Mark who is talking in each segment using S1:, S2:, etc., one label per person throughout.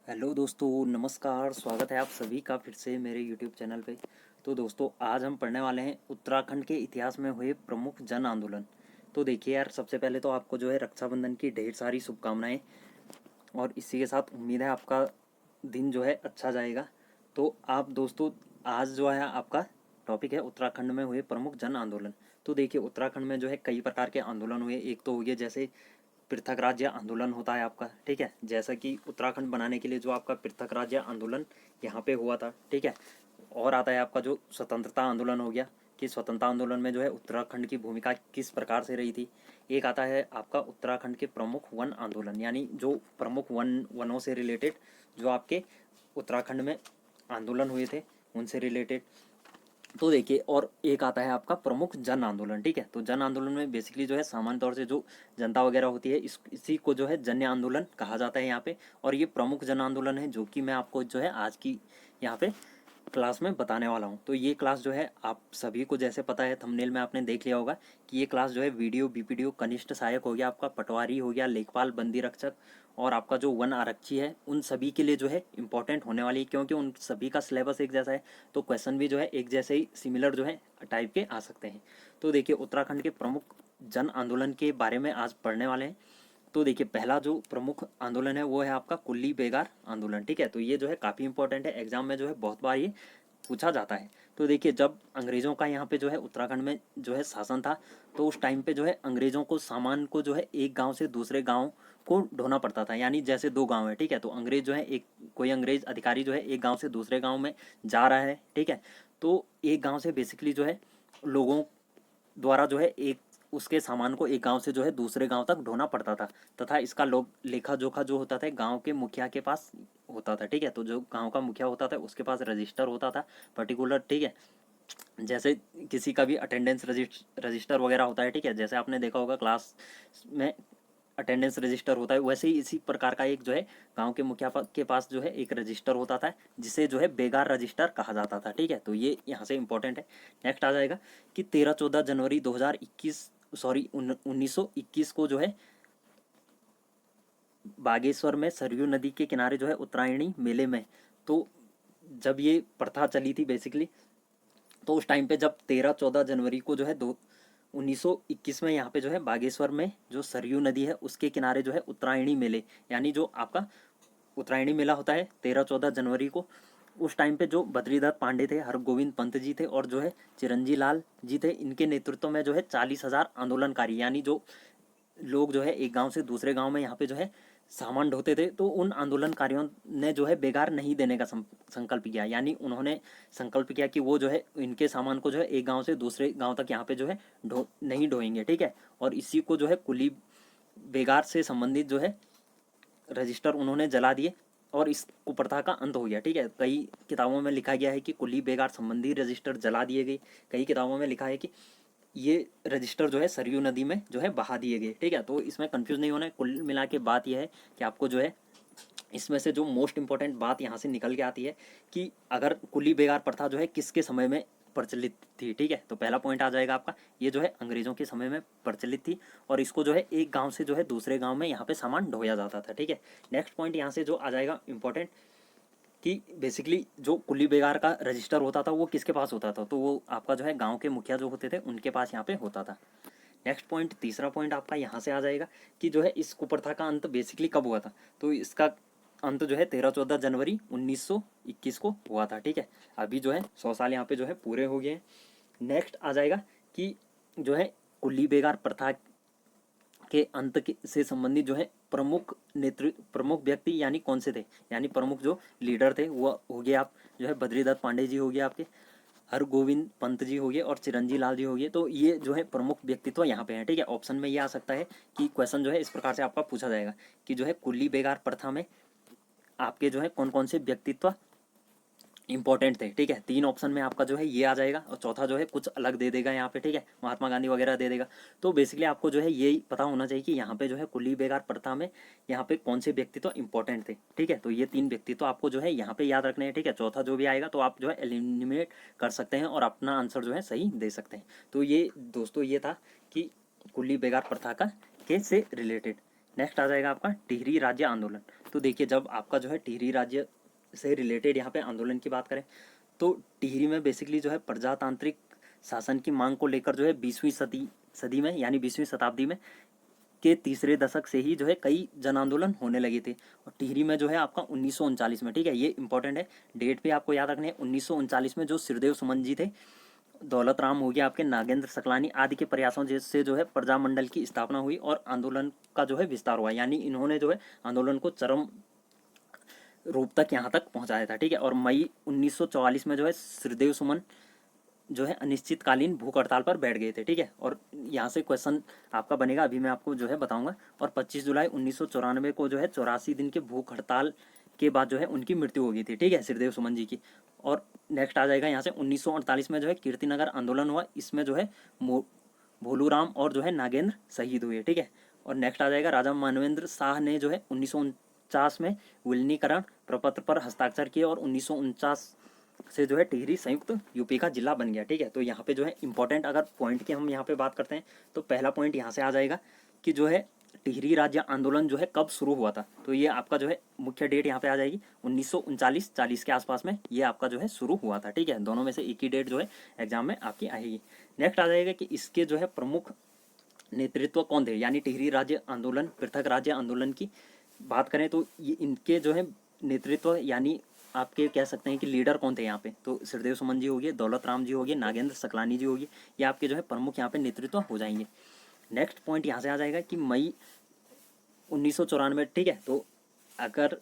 S1: Hello दोस्तों, नमस्कार। स्वागत है आप सभी का फिर से मेरे यूट्यूब चैनल पे। तो दोस्तों, आज हम पढ़ने वाले हैं उत्तराखंड के इतिहास में हुए प्रमुख जन आंदोलन। तो देखिए यार, सबसे पहले तो आपको जो है रक्षाबंधन की ढेर सारी शुभकामनाएं, और इसी के साथ उम्मीद है आपका दिन जो है अच्छा जाएगा। तो आप दोस्तों, आज जो है आपका टॉपिक है उत्तराखंड में हुए प्रमुख जन आंदोलन। तो देखिए, उत्तराखंड में जो है कई प्रकार के आंदोलन हुए। एक तो हो गया जैसे पृथक राज्य आंदोलन होता है आपका, ठीक है, जैसा कि उत्तराखंड बनाने के लिए जो आपका पृथक राज्य आंदोलन यहाँ पे हुआ था, ठीक है। और आता है आपका जो स्वतंत्रता आंदोलन हो गया, कि स्वतंत्रता आंदोलन में जो है उत्तराखंड की भूमिका किस प्रकार से रही थी। एक आता है आपका उत्तराखंड के प्रमुख वन आंदोलन, यानी जो प्रमुख वनों से रिलेटेड जो आपके उत्तराखंड में आंदोलन हुए थे उनसे रिलेटेड। तो देखिए, और एक आता है आपका प्रमुख जन आंदोलन, ठीक है। तो जन आंदोलन में बेसिकली जो है सामान्य तौर से जो जनता वगैरह होती है इसी को जो है जन आंदोलन कहा जाता है यहाँ पे। और ये प्रमुख जन आंदोलन है जो कि मैं आपको जो है आज की यहाँ पे क्लास में बताने वाला हूँ। तो ये क्लास जो है आप सभी को जैसे पता है, थंबनेल में आपने देख लिया होगा कि ये क्लास जो है वीडियो बीपीडीओ कनिष्ठ सहायक हो गया, आपका पटवारी हो गया, लेखपाल, बंदी रक्षक और आपका जो वन आरक्षी है, उन सभी के लिए जो है इंपॉर्टेंट होने वाली है, क्योंकि उन सभी का सिलेबस एक जैसा है। तो क्वेश्चन भी जो है एक जैसे ही सिमिलर जो है टाइप के आ सकते हैं। तो देखिए, उत्तराखंड के प्रमुख जन आंदोलन के बारे में आज पढ़ने वाले हैं। तो देखिए, पहला जो प्रमुख आंदोलन है वो है आपका कुल्ली बेगार आंदोलन, ठीक है। तो ये जो है काफ़ी इंपॉर्टेंट है, एग्जाम में जो है बहुत बार ये पूछा जाता है। तो देखिए, जब अंग्रेज़ों का यहाँ पे जो है उत्तराखंड में जो है शासन था, तो उस टाइम पे जो है अंग्रेज़ों को सामान को जो है एक गांव से दूसरे गांव को ढोना पड़ता था। यानी जैसे दो गांव है, ठीक है, तो अंग्रेज़ जो है एक कोई अंग्रेज़ अधिकारी जो है एक गांव से दूसरे गांव में जा रहा है, ठीक है। तो एक गांव से बेसिकली जो है लोगों द्वारा जो है एक उसके सामान को एक गांव से जो है दूसरे गांव तक ढोना पड़ता था, तथा इसका लोग लेखा जोखा जो होता था गांव के मुखिया के पास होता था, ठीक है। तो जो गांव का मुखिया होता था उसके पास रजिस्टर होता था पर्टिकुलर, ठीक है। जैसे किसी का भी अटेंडेंस रजिस्टर वगैरह होता है, ठीक है, जैसे आपने देखा होगा क्लास में अटेंडेंस रजिस्टर होता है, वैसे ही इसी प्रकार का एक जो है गांव के मुखिया के पास जो है एक रजिस्टर होता था, जिसे जो है बेगार रजिस्टर कहा जाता था, ठीक है। तो ये यहाँ से इंपॉर्टेंट है। नेक्स्ट आ जाएगा कि 13-14 जनवरी 2021 सॉरी 1921 को जो है बागेश्वर में सरयू नदी के किनारे जो है उत्तरायणी मेले में, तो जब ये प्रथा चली थी बेसिकली, तो उस टाइम पे जब 13-14 जनवरी को जो है 1921 में यहाँ पे जो है बागेश्वर में जो सरयू नदी है उसके किनारे जो है उत्तरायणी मेले, यानी जो आपका उत्तरायणी मेला होता है 13-14 जनवरी को, उस टाइम पे जो बद्रीदत्त पांडे थे, हरगोविंद पंत जी थे और जो है चिरंजी लाल जी थे, इनके नेतृत्व में जो है 40,000 आंदोलनकारी, यानी जो लोग जो है एक गांव से दूसरे गांव में यहाँ पे जो है सामान ढोते थे, तो उन आंदोलनकारियों ने जो है बेगार नहीं देने का संकल्प किया। यानी उन्होंने संकल्प किया कि वो जो है इनके सामान को जो है एक गांव से दूसरे गांव तक यहाँ पे जो है नहीं ढोएंगे, ठीक है। और इसी को जो है कुली बेगार से संबंधित जो है रजिस्टर उन्होंने जला दिए, और इस कुप्रथा का अंत हो गया, ठीक है। कई किताबों में लिखा गया है कि कुली बेगार संबंधी रजिस्टर जला दिए गए, कई किताबों में लिखा है कि ये रजिस्टर जो है सरयू नदी में जो है बहा दिए गए, ठीक है। तो इसमें कंफ्यूज नहीं होना है। कुल मिला के बात यह है कि आपको जो है इसमें से जो मोस्ट इंपॉर्टेंट बात यहाँ से निकल के आती है कि अगर कुली बेगार प्रथा जो है किसके समय में प्रचलित थी, ठीक है। तो पहला पॉइंट आ जाएगा आपका, ये जो है अंग्रेजों के समय में प्रचलित थी, और इसको जो है एक गांव से जो है दूसरे गांव में यहाँ पे सामान ढोया जाता था, ठीक है। नेक्स्ट पॉइंट यहाँ से जो आ जाएगा इंपॉर्टेंट, कि बेसिकली जो कुली बेगार का रजिस्टर होता था वो किसके पास होता था, तो वो आपका जो है गांव के मुखिया जो होते थे उनके पास यहाँ पे होता था। नेक्स्ट पॉइंट, तीसरा पॉइंट आपका यहाँ से आ जाएगा कि जो है इस कुप्रथा का अंत बेसिकली कब हुआ था, तो इसका अंत जो है 13-14 जनवरी 1921 को हुआ था, ठीक है। अभी जो है 100 साल यहाँ पे जो है पूरे हो गए हैं। नेक्स्ट आ जाएगा कि जो है कुली बेगार प्रथा के अंत के से संबंधित जो है प्रमुख व्यक्ति यानी कौन से थे, यानी प्रमुख जो लीडर थे वो हो गए आप जो है बद्रीदत्त पांडे जी हो गए, आपके हरगोविंद पंत जी हो गए और चिरंजी लाल जी हो गए। तो ये जो है प्रमुख व्यक्तित्व यहाँ पे हैं, ठीक है। ऑप्शन में ये आ सकता है कि क्वेश्चन जो है इस प्रकार से आपका पूछा जाएगा कि जो है कुल्ली बेगार प्रथा में आपके जो है कौन कौन से व्यक्तित्व इंपॉर्टेंट थे, ठीक है। तीन ऑप्शन में आपका जो है ये आ जाएगा, और चौथा जो है कुछ अलग दे देगा यहाँ पे, ठीक है, महात्मा गांधी वगैरह दे देगा। तो बेसिकली आपको जो है यही पता होना चाहिए कि यहाँ पे जो है कुली बेगार प्रथा में यहाँ पे कौन से व्यक्तित्व इंपॉर्टेंट थे, ठीक है। तो ये तीन व्यक्तित्व आपको जो है यहाँ पे याद रखने हैं, ठीक है। चौथा जो भी आएगा तो आप जो है एलिमिनेट कर सकते हैं और अपना आंसर जो है सही दे सकते हैं। तो ये दोस्तों ये था कि कुली बेगार प्रथा का के से रिलेटेड। नेक्स्ट आ जाएगा आपका टिहरी राज्य आंदोलन। तो देखिए जब आपका जो है टिहरी राज्य से रिलेटेड यहाँ पे आंदोलन की बात करें तो टिहरी में बेसिकली जो है प्रजातांत्रिक शासन की मांग को लेकर जो है 20वीं सदी में यानी 20वीं शताब्दी में के तीसरे दशक से ही जो है कई जन आंदोलन होने लगे थे। और टिहरी में जो है आपका 1939 में, ठीक है, ये इंपॉर्टेंट है, डेट भी आपको याद रखनी है, 1939 में जो सिरदेव सुमन जी थे, दौलत राम हो गया, आपके नागेंद्र सकलानी आदि के प्रयासों से जो है प्रजामंडल की स्थापना हुई और आंदोलन का जो है विस्तार हुआ। यानी इन्होंने जो है आंदोलन को चरम रूप तक यहाँ तक पहुँचाया था, ठीक है। और मई 1944 में जो है श्रीदेव सुमन जो है अनिश्चितकालीन भूख हड़ताल पर बैठ गए थे, ठीक है। और यहाँ से क्वेश्चन आपका बनेगा, अभी मैं आपको जो है बताऊंगा। और 25 जुलाई 1994 को जो है 84 दिन के भूख हड़ताल के बाद जो है उनकी मृत्यु हो गई थी, ठीक है, श्रीदेव सुमन जी की। और नेक्स्ट आ जाएगा यहाँ से 1948 में जो है कीर्तिनगर आंदोलन हुआ, इसमें जो है भोलूराम और जो है नागेंद्र शहीद हुए, ठीक है। और नेक्स्ट आ जाएगा राजा मानवेंद्र शाह ने जो है 1949 में विलीनीकरण प्रपत्र पर हस्ताक्षर किए और 1949 से जो है टिहरी संयुक्त यूपी का जिला बन गया, ठीक है। तो यहाँ पे जो है इंपॉर्टेंट अगर पॉइंट की हम यहाँ पे बात करते हैं तो पहला पॉइंट यहाँ से आ जाएगा कि जो है टिहरी राज्य आंदोलन जो है कब शुरू हुआ था। तो ये आपका जो है मुख्य डेट यहाँ पे आ जाएगी 1939-40 के आसपास में ये आपका जो है शुरू हुआ था, ठीक है। दोनों में से एक ही डेट जो है एग्जाम में आपकी आएगी। नेक्स्ट आ जाएगा कि इसके जो है प्रमुख नेतृत्व कौन थे, यानी टिहरी राज्य आंदोलन पृथक राज्य आंदोलन की बात करें तो ये इनके जो है नेतृत्व यानी आपके कह सकते हैं कि लीडर कौन थे यहाँ पे, तो श्रीदेव सुमन जी हो गए, दौलत राम जी हो गए, नागेंद्र सकलानी जी हो गए, ये आपके जो है प्रमुख यहाँ पे नेतृत्व हो जाएंगे। नेक्स्ट पॉइंट यहाँ से आ जाएगा कि मई 1994, ठीक है। तो अगर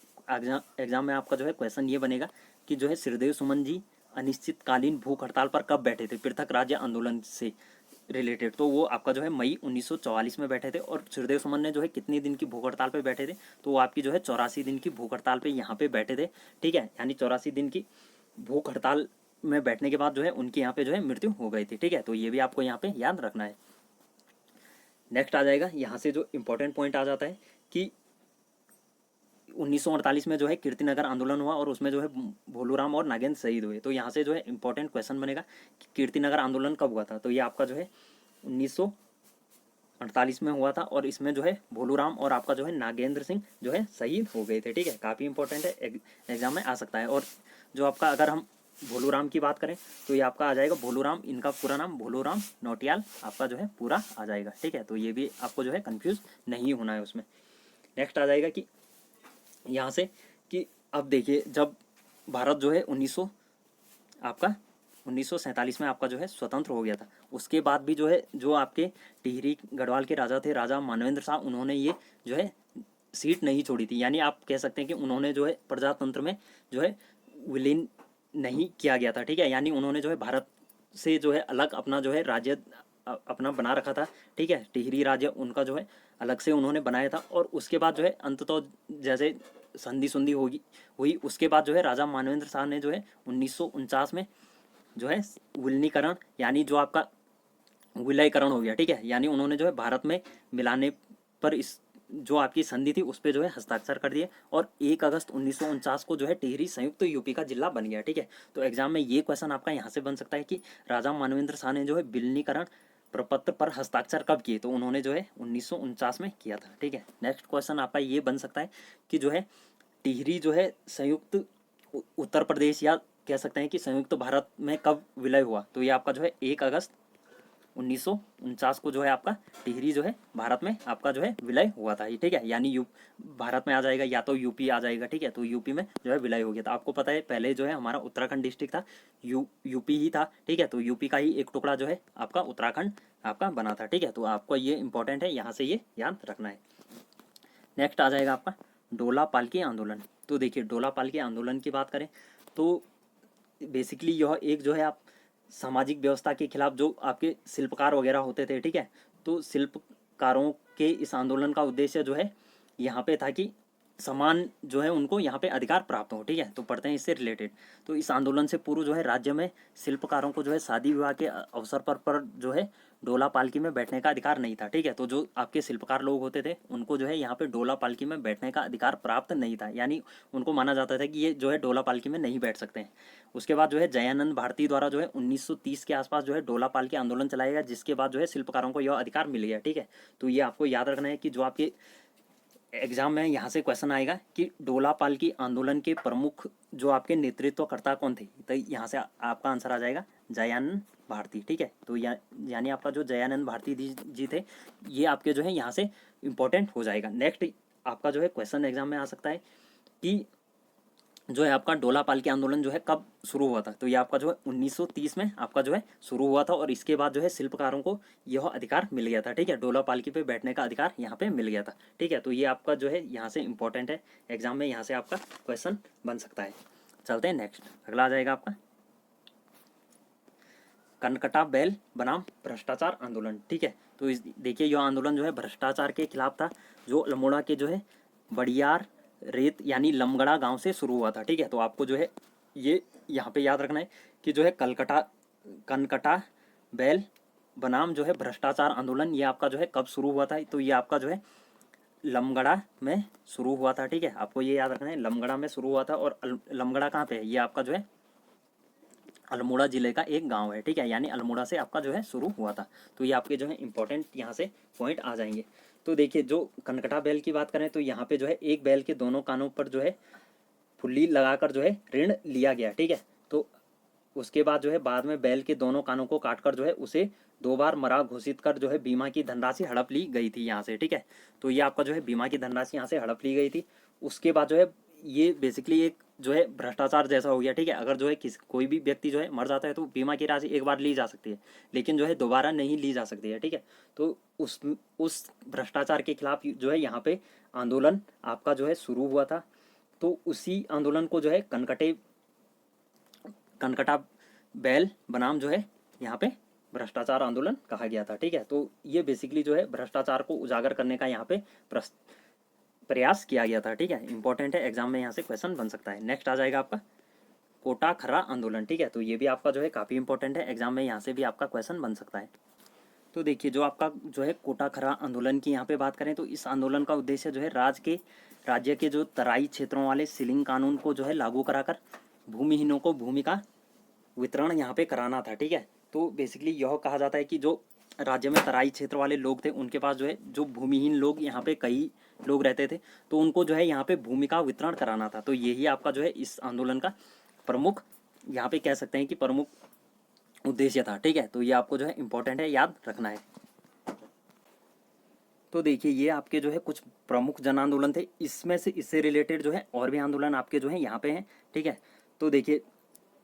S1: एग्जाम में आपका जो है क्वेश्चन ये बनेगा कि जो है श्रीदेव सुमन जी अनिश्चितकालीन भूख हड़ताल पर कब बैठे थे पृथक राज्य आंदोलन से रिलेटेड, तो वो आपका जो है मई 1944 में बैठे थे। और श्रीदेव सुमन ने जो है कितने दिन की भूख हड़ताल पे बैठे थे, तो वो आपकी जो है 84 दिन की भूख हड़ताल पे यहाँ पे बैठे थे, ठीक है। यानी 84 दिन की भूख हड़ताल में बैठने के बाद जो है उनकी यहाँ पे जो है मृत्यु हो गई थी, ठीक है। तो ये भी आपको यहाँ पे याद रखना है। नेक्स्ट आ जाएगा यहाँ से जो इम्पोर्टेंट पॉइंट आ जाता है कि 1948 में जो है कीर्तिनगर आंदोलन हुआ और उसमें जो है भोलूराम और नागेंद्र शहीद हुए। तो यहाँ से जो है इंपॉर्टेंट क्वेश्चन बनेगा कि कीर्तिनगर आंदोलन कब हुआ था, तो ये आपका जो है 1948 में हुआ था और इसमें जो है भोलूराम और आपका जो है नागेंद्र सिंह जो है शहीद हो गए थे, ठीक है। काफ़ी इंपॉर्टेंट है, एग्जाम में आ सकता है। और जो आपका अगर हम भोलूराम की बात करें तो ये आपका आ जाएगा भोलूराम, इनका पूरा नाम भोलूराम नौटियाल आपका जो है पूरा आ जाएगा, ठीक है। तो ये भी आपको जो है कन्फ्यूज़ नहीं होना है उसमें। नेक्स्ट आ जाएगा कि यहाँ से कि अब देखिए जब भारत जो है 1947 में आपका जो है स्वतंत्र हो गया था, उसके बाद भी जो है जो आपके टिहरी गढ़वाल के राजा थे, राजा मानवेंद्र शाह, उन्होंने ये जो है सीट नहीं छोड़ी थी। यानी आप कह सकते हैं कि उन्होंने जो है प्रजातंत्र में जो है विलीन नहीं किया गया था, ठीक है। यानी उन्होंने जो है भारत से जो है अलग अपना जो है राज्य अपना बना रखा था, ठीक है। टिहरी राज्य उनका जो है अलग से उन्होंने बनाया था। और उसके बाद जो है अंततः जैसे संधि सुंधी हुई उसके बाद जो है राजा मानवेंद्र शाह ने जो है 1949 में जो है विलीनीकरण यानी जो आपका विलयीकरण हो गया, ठीक है। यानी उन्होंने जो है भारत में मिलाने पर इस जो आपकी संधि थी उस पर जो है हस्ताक्षर कर दिए और 1 अगस्त 1949 को जो है टिहरी संयुक्त यूपी का जिला बन गया, ठीक है। तो एग्जाम में ये क्वेश्चन आपका यहाँ से बन सकता है कि राजा मानवेंद्र शाह ने जो है विलीनीकरण प्रपत्र पर हस्ताक्षर कब किए, तो उन्होंने जो है 1949 में किया था, ठीक है। नेक्स्ट क्वेश्चन आपका ये बन सकता है कि जो है टिहरी जो है संयुक्त उत्तर प्रदेश या कह सकते हैं कि संयुक्त भारत में कब विलय हुआ, तो ये आपका जो है 1 अगस्त 1949 को जो है आपका टिहरी जो है भारत में आपका जो है विलय हुआ था, ठीक है। यानी भारत में आ जाएगा या तो यूपी आ जाएगा, ठीक है। तो यूपी में जो है विलय हो गया था। आपको पता है पहले जो है हमारा उत्तराखंड डिस्ट्रिक्ट था, यूपी ही था, ठीक है। तो यूपी का ही एक टुकड़ा जो है आपका उत्तराखंड आपका बना था, ठीक है। तो आपको ये इंपॉर्टेंट है, यहाँ से ये याद रखना है। नेक्स्ट आ जाएगा आपका डोला पालकी आंदोलन। तो देखिए डोला पालकी आंदोलन की बात करें तो बेसिकली यह एक जो है आप सामाजिक व्यवस्था के खिलाफ जो आपके शिल्पकार वगैरह होते थे, ठीक है। तो शिल्पकारों के इस आंदोलन का उद्देश्य जो है यहाँ पे था कि समान जो है उनको यहाँ पे अधिकार प्राप्त हो, ठीक है। तो पढ़ते हैं इससे रिलेटेड। तो इस आंदोलन से पूर्व जो है राज्य में शिल्पकारों को जो है शादी विवाह के अवसर पर जो है डोला पालकी में बैठने का अधिकार नहीं था, ठीक है। तो जो आपके शिल्पकार लोग होते थे उनको जो है यहाँ पे डोला पालकी में बैठने का अधिकार प्राप्त नहीं था, यानी उनको माना जाता था कि ये जो है डोला पालकी में नहीं बैठ सकते हैं। उसके बाद जो है जयानंद भारती द्वारा जो है 1930 के आसपास जो है डोला पालकी आंदोलन चलाया गया, जिसके बाद जो है शिल्पकारों को यह अधिकार मिल गया, ठीक है। तो ये आपको याद रखना है कि जो आपके एग्जाम में यहाँ से क्वेश्चन आएगा कि डोला पालकी आंदोलन के प्रमुख जो आपके नेतृत्वकर्ता कौन थे, तो यहाँ से आपका आंसर आ जाएगा जयानंद भारती। ठीक है, तो यानी आपका जो जयानंद भारती जी थे, ये आपके जो है यहाँ से इंपॉर्टेंट हो जाएगा। नेक्स्ट आपका जो है क्वेश्चन एग्जाम में आ सकता है कि जो है आपका डोला पालकी आंदोलन जो है कब शुरू हुआ था, तो ये आपका जो है 1930 में आपका जो है शुरू हुआ था, और इसके बाद जो है शिल्पकारों को यह अधिकार मिल गया था। ठीक है, डोला पालकी पे बैठने का अधिकार यहाँ पे मिल गया था। ठीक है, तो ये आपका जो है यहाँ से इंपॉर्टेंट है, एग्जाम में यहाँ से आपका क्वेश्चन बन सकता है। चलते हैं नेक्स्ट, अगला आ जाएगा आपका कनकटा बैल बनाम भ्रष्टाचार आंदोलन। ठीक है, तो देखिए यह आंदोलन जो है भ्रष्टाचार के खिलाफ था, जो अल्मोड़ा के जो है बड़ियार रेत यानी लमगड़ा गांव से शुरू हुआ था। ठीक है, तो आपको जो है ये यहाँ पे याद रखना है कि जो है कनकटा बैल बनाम जो है भ्रष्टाचार आंदोलन, ये आपका जो है कब शुरू हुआ था, तो ये आपका जो है लमगड़ा में शुरू हुआ था। ठीक है, आपको ये याद रखना है, लमगड़ा में शुरू हुआ था, और लमगड़ा कहाँ पे है, ये आपका जो है अल्मोड़ा जिले का एक गांव है। ठीक है, यानी अल्मोड़ा से आपका जो है शुरू हुआ था। तो ये आपके जो है इंपॉर्टेंट यहाँ से पॉइंट आ जाएंगे। तो देखिए जो कनकटा बैल की बात करें तो यहाँ पे जो है एक बैल के दोनों कानों पर जो है फुल्ली लगाकर जो है ऋण लिया गया। ठीक है, तो उसके बाद जो है बाद में बैल के दोनों कानों को काटकर जो है उसे 2 बार मरा घोषित कर जो है बीमा की धनराशि हड़प ली गई थी यहाँ से। ठीक है, तो ये आपका जो है बीमा की धनराशि यहाँ से हड़प ली गई थी। उसके बाद जो है ये बेसिकली एक जो है भ्रष्टाचार जैसा हो गया। ठीक है, अगर जो है कोई भी व्यक्ति जो है मर जाता है तो बीमा की राशि एक बार ली जा सकती है, लेकिन जो है दोबारा नहीं ली जा सकती है। ठीक है, तो उस भ्रष्टाचार के खिलाफ जो है यहाँ पे आंदोलन आपका जो है शुरू हुआ था। तो उसी आंदोलन को जो है कनकटा बैल बनाम जो है यहाँ पे भ्रष्टाचार आंदोलन कहा गया था। ठीक है, तो ये बेसिकली जो है भ्रष्टाचार को उजागर करने का यहाँ पे प्रयास किया गया था। ठीक है, इंपॉर्टेंट है, एग्जाम में यहाँ से क्वेश्चन बन सकता है। नेक्स्ट आ जाएगा आपका कोटा खर्रा आंदोलन। ठीक है, तो ये भी आपका जो है काफ़ी इंपॉर्टेंट है, एग्जाम में यहाँ से भी आपका क्वेश्चन बन सकता है। तो देखिए जो आपका जो है कोटा खर्रा आंदोलन की यहाँ पे बात करें तो इस आंदोलन का उद्देश्य जो है राज्य के जो तराई क्षेत्रों वाले सीलिंग कानून को जो है लागू कराकर भूमिहीनों को भूमि का वितरण यहाँ पे कराना था। ठीक है, तो बेसिकली यह कहा जाता है कि जो राज्य में तराई क्षेत्र वाले लोग थे उनके पास जो है जो भूमिहीन लोग यहाँ पे कई लोग रहते थे, तो उनको जो है यहाँ पे भूमि का वितरण कराना था। तो यही आपका जो है इस आंदोलन का प्रमुख यहाँ पे कह सकते हैं कि प्रमुख उद्देश्य था। ठीक है, तो ये आपको जो है इंपॉर्टेंट है, याद रखना है। तो देखिए ये आपके जो है कुछ प्रमुख जन आंदोलन थे, इसमें से इससे रिलेटेड जो है और भी आंदोलन आपके जो है यहाँ पे हैं। ठीक है, तो देखिए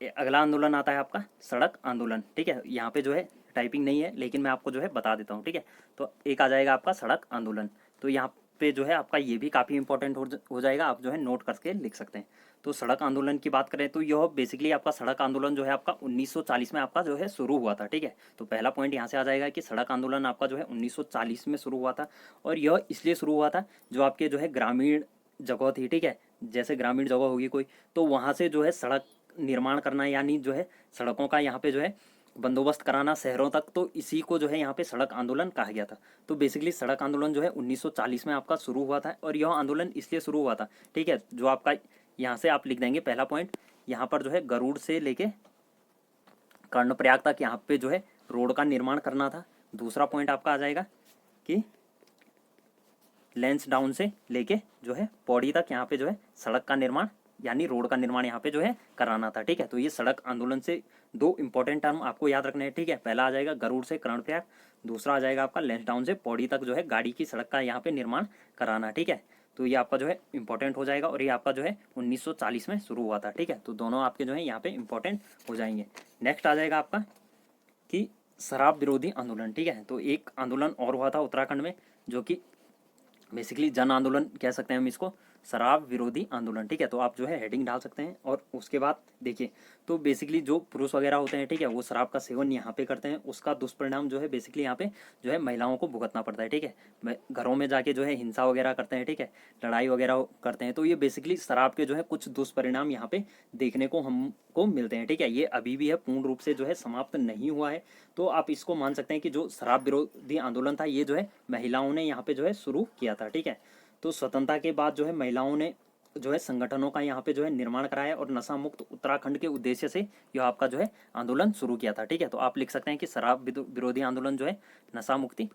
S1: अगला आंदोलन आता है आपका सड़क आंदोलन। ठीक है, यहाँ पे जो है टाइपिंग नहीं है लेकिन मैं आपको जो है बता देता हूँ। ठीक है, तो एक आ जाएगा आपका सड़क आंदोलन, तो यहाँ पे जो है आपका ये भी काफ़ी इंपॉर्टेंट हो जाएगा, आप जो है नोट करके लिख सकते हैं। तो सड़क आंदोलन की बात करें तो यह बेसिकली आपका सड़क आंदोलन जो है आपका 1940 में आपका जो है शुरू हुआ था। ठीक है, तो पहला पॉइंट यहाँ से आ जाएगा कि सड़क आंदोलन आपका जो है 1940 में शुरू हुआ था, और यह इसलिए शुरू हुआ था जो आपके जो है ग्रामीण जगह थी। ठीक है, जैसे ग्रामीण जगह होगी कोई, तो वहाँ से जो है सड़क निर्माण करना, यानी जो है सड़कों का यहाँ पे जो है बंदोबस्त कराना शहरों तक, तो इसी को जो है यहाँ पे सड़क आंदोलन कहा गया था। तो बेसिकली सड़क आंदोलन जो है 1940 में आपका शुरू हुआ था, और यह आंदोलन इसलिए शुरू हुआ था। ठीक है, जो आपका यहाँ से आप लिख देंगे पहला पॉइंट, यहाँ पर जो है गरुड़ से लेके कर्णप्रयाग तक यहाँ पे जो है रोड का निर्माण करना था। दूसरा पॉइंट आपका आ जाएगा कि लैंसडाउन से लेके जो है पौड़ी तक यहाँ पे जो है सड़क का निर्माण यानी रोड का निर्माण यहाँ पे जो है कराना था। ठीक है, तो ये सड़क आंदोलन से दो इंपॉर्टेंट टर्म आपको याद रखने हैं। ठीक है, पहला आ जाएगा गरुड़ से कर्णप्रयाग, दूसरा आ जाएगा आपका लैंसडाउन से पौड़ी तक जो है गाड़ी की सड़क का यहाँ पे निर्माण कराना। ठीक है, तो ये आपका जो है इंपॉर्टेंट हो जाएगा, और ये आपका जो है 1940 में शुरू हुआ था। ठीक है, तो दोनों आपके जो है यहाँ पे इंपॉर्टेंट हो जाएंगे। नेक्स्ट आ जाएगा आपका कि शराब विरोधी आंदोलन। ठीक है, तो एक आंदोलन और हुआ था उत्तराखंड में, जो कि बेसिकली जन आंदोलन कह सकते हैं हम इसको, शराब विरोधी आंदोलन। ठीक है, तो आप जो है हेडिंग डाल सकते हैं। और उसके बाद देखिए तो बेसिकली जो पुरुष वगैरह होते हैं, ठीक है, वो शराब का सेवन यहाँ पे करते हैं, उसका दुष्परिणाम जो है बेसिकली यहाँ पे जो है महिलाओं को भुगतना पड़ता है। ठीक है, घरों में जाके जो है हिंसा वगैरह करते हैं, ठीक है, लड़ाई वगैरह करते हैं। तो ये बेसिकली शराब के जो है कुछ दुष्परिणाम यहाँ पे देखने को हमको मिलते हैं। ठीक है, ये अभी भी है, पूर्ण रूप से जो है समाप्त नहीं हुआ है। तो आप इसको मान सकते हैं कि जो शराब विरोधी आंदोलन था ये जो है महिलाओं ने यहाँ पे जो है शुरू किया था। ठीक है, तो स्वतंत्रता के बाद जो है महिलाओं ने जो है संगठनों का यहाँ पे जो है निर्माण कराया, और नशा मुक्त उत्तराखंड के उद्देश्य से यह आपका जो है आंदोलन शुरू किया था। ठीक है, तो आप लिख सकते हैं कि शराब विरोधी आंदोलन जो है नशा मुक्ति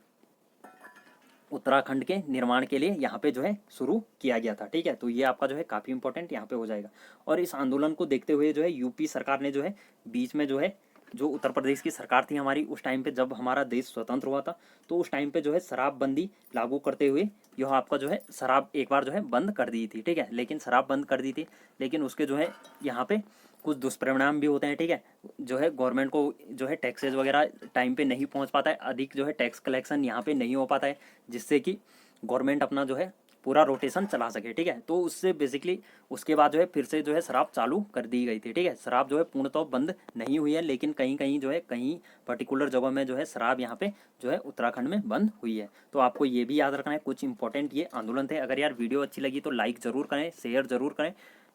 S1: उत्तराखंड के निर्माण के लिए यहाँ पे जो है शुरू किया गया था। ठीक है, तो ये आपका जो है काफ़ी इंपॉर्टेंट यहाँ पे हो जाएगा। और इस आंदोलन को देखते हुए जो है यूपी सरकार ने जो है बीच में जो है जो उत्तर प्रदेश की सरकार थी हमारी, उस टाइम पे जब हमारा देश स्वतंत्र हुआ था, तो उस टाइम पे जो है शराबबंदी लागू करते हुए यह आपका जो है शराब एक बार जो है बंद कर दी थी। ठीक है, लेकिन शराब बंद कर दी थी, लेकिन उसके जो है यहाँ पे कुछ दुष्परिणाम भी होते हैं। ठीक है, जो है गवर्नमेंट को जो है टैक्सेज वगैरह टाइम पे नहीं पहुंच पाता है, अधिक जो है टैक्स कलेक्शन यहाँ पे नहीं हो पाता है, जिससे कि गवर्नमेंट अपना जो है पूरा रोटेशन चला सके। ठीक है, तो उससे बेसिकली उसके बाद जो है फिर से जो है शराब चालू कर दी गई थी। ठीक है, शराब जो है पूर्णतः बंद नहीं हुई है, लेकिन कहीं कहीं जो है कहीं पर्टिकुलर जगह में जो है शराब यहाँ पे जो है उत्तराखंड में बंद हुई है। तो आपको ये भी याद रखना है, कुछ इंपॉर्टेंट ये आंदोलन थे। अगर यार वीडियो अच्छी लगी तो लाइक ज़रूर करें, शेयर ज़रूर करें।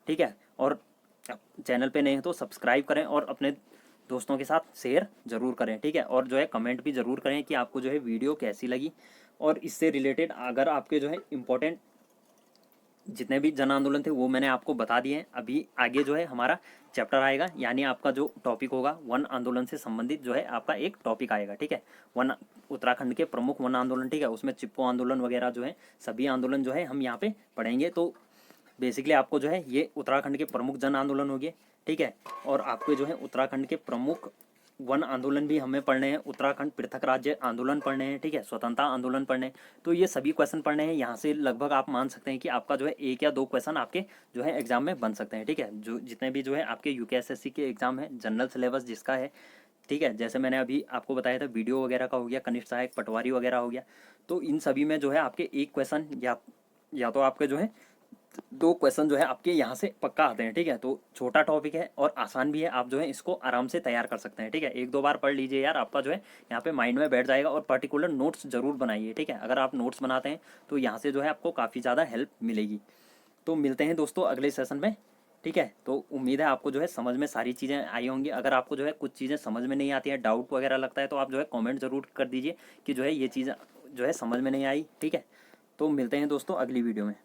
S1: ठीक है, और चैनल पे नए हैं तो सब्सक्राइब करें और अपने दोस्तों के साथ शेयर ज़रूर करें। ठीक है, और जो है कमेंट भी ज़रूर करें कि आपको जो है वीडियो कैसी लगी, और इससे रिलेटेड अगर आपके जो है इम्पोर्टेंट जितने भी जन आंदोलन थे वो मैंने आपको बता दिए हैं। अभी आगे जो है हमारा चैप्टर आएगा, यानी आपका जो टॉपिक होगा वन आंदोलन से संबंधित जो है आपका एक टॉपिक आएगा। ठीक है, वन उत्तराखंड के प्रमुख वन आंदोलन। ठीक है, उसमें चिप्को आंदोलन वगैरह जो है सभी आंदोलन जो है हम यहाँ पे पढ़ेंगे। तो बेसिकली आपको जो है ये उत्तराखंड के प्रमुख जन आंदोलन हो गए। ठीक है, और आपके जो है उत्तराखंड के प्रमुख वन आंदोलन भी हमें पढ़ने हैं, उत्तराखंड पृथक राज्य आंदोलन पढ़ने हैं। ठीक है, स्वतंत्रता आंदोलन पढ़ने हैं। तो ये सभी क्वेश्चन पढ़ने हैं। यहाँ से लगभग आप मान सकते हैं कि आपका जो है एक या दो क्वेश्चन आपके जो है एग्जाम में बन सकते हैं। ठीक है, जो जितने भी जो है आपके यूकेएसएससी के एग्जाम है, जनरल सिलेबस जिसका है, ठीक है, जैसे मैंने अभी आपको बताया था वीडियो वगैरह का हो गया, कनिष्ठ सहायक पटवारी वगैरह हो गया, तो इन सभी में जो है आपके एक क्वेश्चन या तो आपके जो है दो क्वेश्चन जो है आपके यहाँ से पक्का आते हैं। ठीक है, तो छोटा टॉपिक है और आसान भी है, आप जो है इसको आराम से तैयार कर सकते हैं। ठीक है, एक दो बार पढ़ लीजिए यार, आपका जो है यहाँ पे माइंड में बैठ जाएगा। और पर्टिकुलर नोट्स जरूर बनाइए। ठीक है, अगर आप नोट्स बनाते हैं तो यहाँ से जो है आपको काफ़ी ज़्यादा हेल्प मिलेगी। तो मिलते हैं दोस्तों अगले सेशन में। ठीक है, तो उम्मीद है आपको जो है समझ में सारी चीज़ें आई होंगी। अगर आपको जो है कुछ चीज़ें समझ में नहीं आती हैं, डाउट वगैरह लगता है, तो आप जो है कमेंट ज़रूर कर दीजिए कि जो है ये चीज़ें जो है समझ में नहीं आई। ठीक है, तो मिलते हैं दोस्तों अगली वीडियो में।